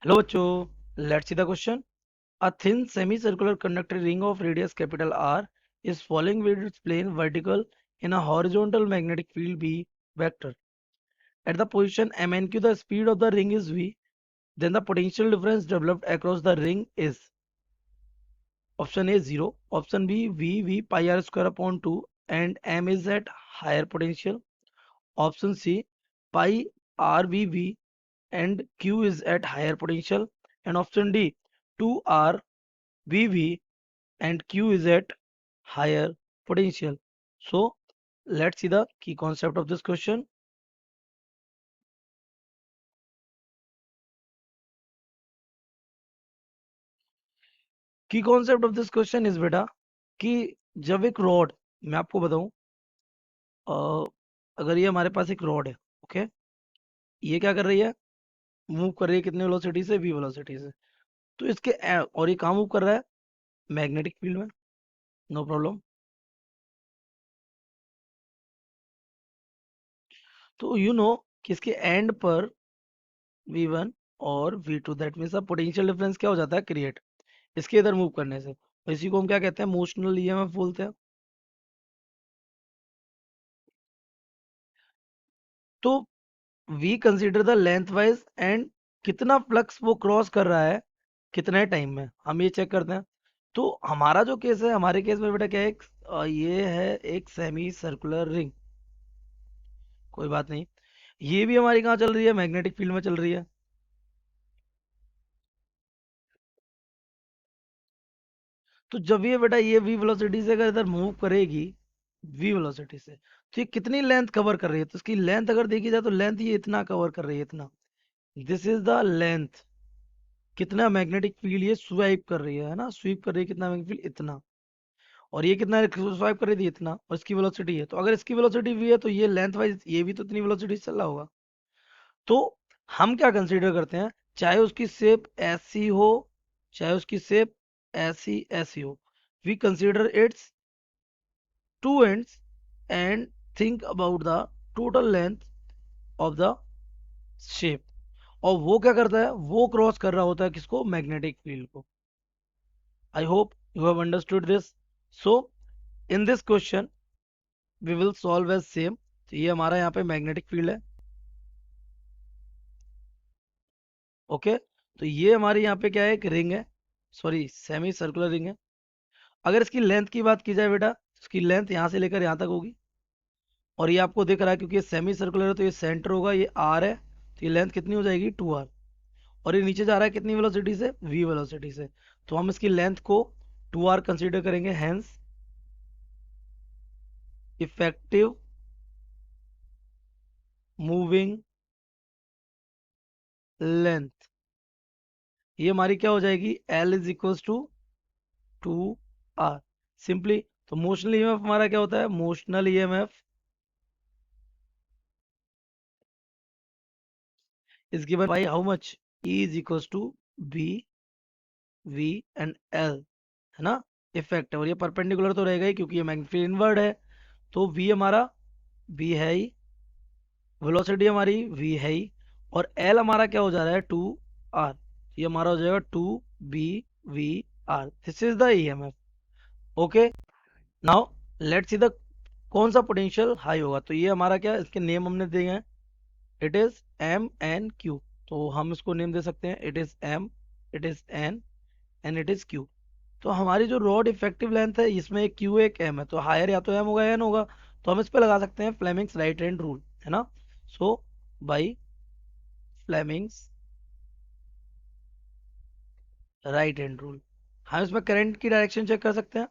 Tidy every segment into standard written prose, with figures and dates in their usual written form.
Hello बच्चों, let's see the question. A thin semicircular conductor ring of radius capital R is falling with its plane vertical in a horizontal magnetic field B vector. At the position MNQ, the speed of the ring is V. Then the potential difference developed across the ring is option A 0, option B V pi r square upon 2 and M is at higher potential. Option C pi r V and Q is at higher potential. And option D 2R VV and Q is at higher potential. So let's see the key concept of this question. की concept of this question is बेटा कि जब एक rod, मैं आपको बताऊं, अगर ये हमारे पास एक रॉड है, ओके, ये क्या कर रही है, मूव कर रही है कितने वेलोसिटी से, v वेलोसिटी से. तो इसके और ये कहाँ मूव कर रहा है, मैग्नेटिक फील्ड में. No problem. तो यू नो कि इसके एंड पर v1 और v2, that means potential difference क्या हो जाता है, क्रिएट, इसके इधर मूव करने से. तो इसी को हम क्या कहते हैं, मोशनल ईएमएफ बोलते हैं. तो we consider the length wise and कितना फ्लक्स वो क्रॉस कर रहा है कितने टाइम में, हम ये चेक करते हैं. तो हमारा जो केस है, हमारे केस में बेटा क्या है, ये है एक सेमी सर्कुलर रिंग. कोई बात नहीं, ये भी हमारी कहाँ चल रही है, मैग्नेटिक फील्ड में चल रही है. तो जब ये बेटा ये वी वेलोसिटी से अगर इधर मूव करेगी, वी वेलोसिटी से, तो ये कितनी लेंथ कवर कर रही है, तो इसकी लेंथ अगर देखी जाए तो लेंथ ये इतना कवर कर रही है, इतना. This is the length. कितना मैग्नेटिक फील्ड ये स्वाइप कर रही है ना, स्वीप कर रही है कितना मैग्नेटिक फील्ड, इतना. और ये कितना स्वाइप कर रही थी, इतना. और इसकी वेलोसिटी है, तो अगर इसकी वेलोसिटी भी है तो ये लेंथ वाइज ये भी तो इतनी वेलोसिटी से चल रहा होगा. तो हम क्या कंसीडर करते हैं, चाहे उसकी शेप ऐसी हो, चाहे उसकी शेप ऐसी ऐसी हो, we consider its two ends and think about the total length of the shape. और वो क्या करता है, वो क्रॉस कर रहा होता है किसको, मैग्नेटिक फील्ड को. I hope you have understood this. So in this question we will solve as same. तो ये हमारा यहाँ पे मैग्नेटिक फील्ड है, ओके. तो ये हमारी यहाँ पे क्या है, एक रिंग है, सॉरी सेमी सर्कुलर रिंग है. अगर इसकी लेंथ की बात की जाए बेटा, इसकी लेंथ यहाँ से लेकर यहाँ तक होगी. और ये आपको दिख रहा है क्योंकि ये सेमी सर्कुलर है तो ये सेंटर होगा, ये आर है, तो ये लेंथ कितनी हो जाएगी, 2r. और ये नीचे जा रहा है कितनी वेलोसिटी से, v वेलोसिटी से. तो हम इसकी लेंथ को 2r कंसीडर करेंगे. हेंस इफेक्टिव मूविंग लेंथ, ये हमारी क्या हो जाएगी, L is equal to 2r. Simply. तो मोशनल ईएमएफ हमारा क्या होता है, motional EMF is given by how much, E is equal to B V and L, है ना. इफेक्ट है, और ये परपेंडिकुलर तो रहेगा ही क्योंकि ये मैग्नेटिक इनवर्ड है. तो V हमारा V है ही, वेलोसिटी हमारी V है ही, और L हमारा क्या हो जा रहा है, 2r. ये हमारा हो जाएगा 2BVR. This is the EMF. Okay. Now let's see the कौन सा पोटेंशियल हाई होगा. तो ये हमारा क्या, इसके नेम हमने दिए हैं, it is M N Q. तो हम इसको नेम दे सकते हैं, it is M, it is N and it is Q. तो हमारी जो रॉड इफेक्टिव लेंथ है, इसमें एक क्यू एक एम है, तो हायर या तो एम होगा या एन होगा. तो हम इस पे लगा सकते हैं फ्लेमिंग्स राइट हैंड रूल, है ना. So by Fleming's right hand rule हम इसमें करंट की डायरेक्शन चेक कर सकते हैं,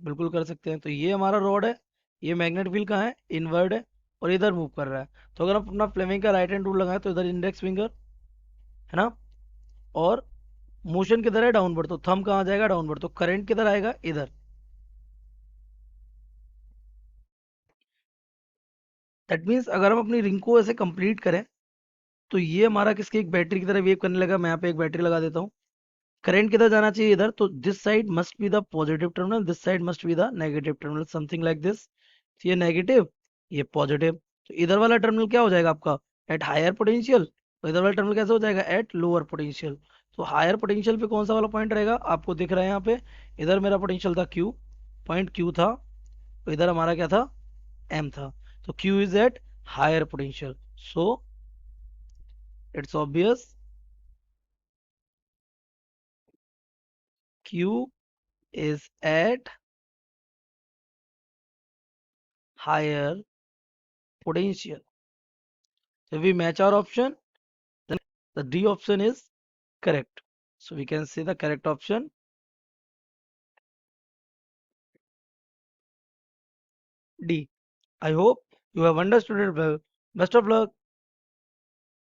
बिल्कुल कर सकते हैं. तो ये हमारा रॉड है, ये मैग्नेट फील्ड कहाँ है, इनवर्ड है, और इधर मूव कर रहा है. तो अगर हम अपना फ्लेमिंग का राइट हैंड रूल लगाएं तो इधर इंडेक्स फिंगर, है ना, और मोशन किधर है, डाउनवर्ड, तो थंब कहाँ जाएगा, डाउनवर्ड. तो करंट किधर आएगा, इधर. दैट मीन्स अगर हम अपनी रिंग को ऐसे कंप्लीट करें तो ये हमारा किसकी, एक बैटरी की तरह वेव करने लगा. मैं यहाँ पे एक बैटरी लगा देता हूँ. करंट किधर जाना चाहिए, इधर. तो this side must be the positive terminal, this side must be the negative terminal, something like this. ये नेगेटिव, ये पॉजिटिव. तो इधर वाला टर्मिनल क्या हो जाएगा आपका, एट हायर पोटेंशियल, तो इधर वाला टर्मिनल कैसे हो जाएगा, एट लोअर पोटेंशियल। तो हायर पोटेंशियल पे कौन सा वाला पॉइंट रहेगा, आपको दिख रहा है यहाँ पे, इधर मेरा पोटेंशियल था क्यू, पॉइंट क्यू था, तो इधर हमारा क्या था, एम था। तो Q is at higher potential, so it's obvious Q is at higher potential. So if we match our option, then the D option is correct. So we can say the correct option D. I hope you have understood it well. Best of luck.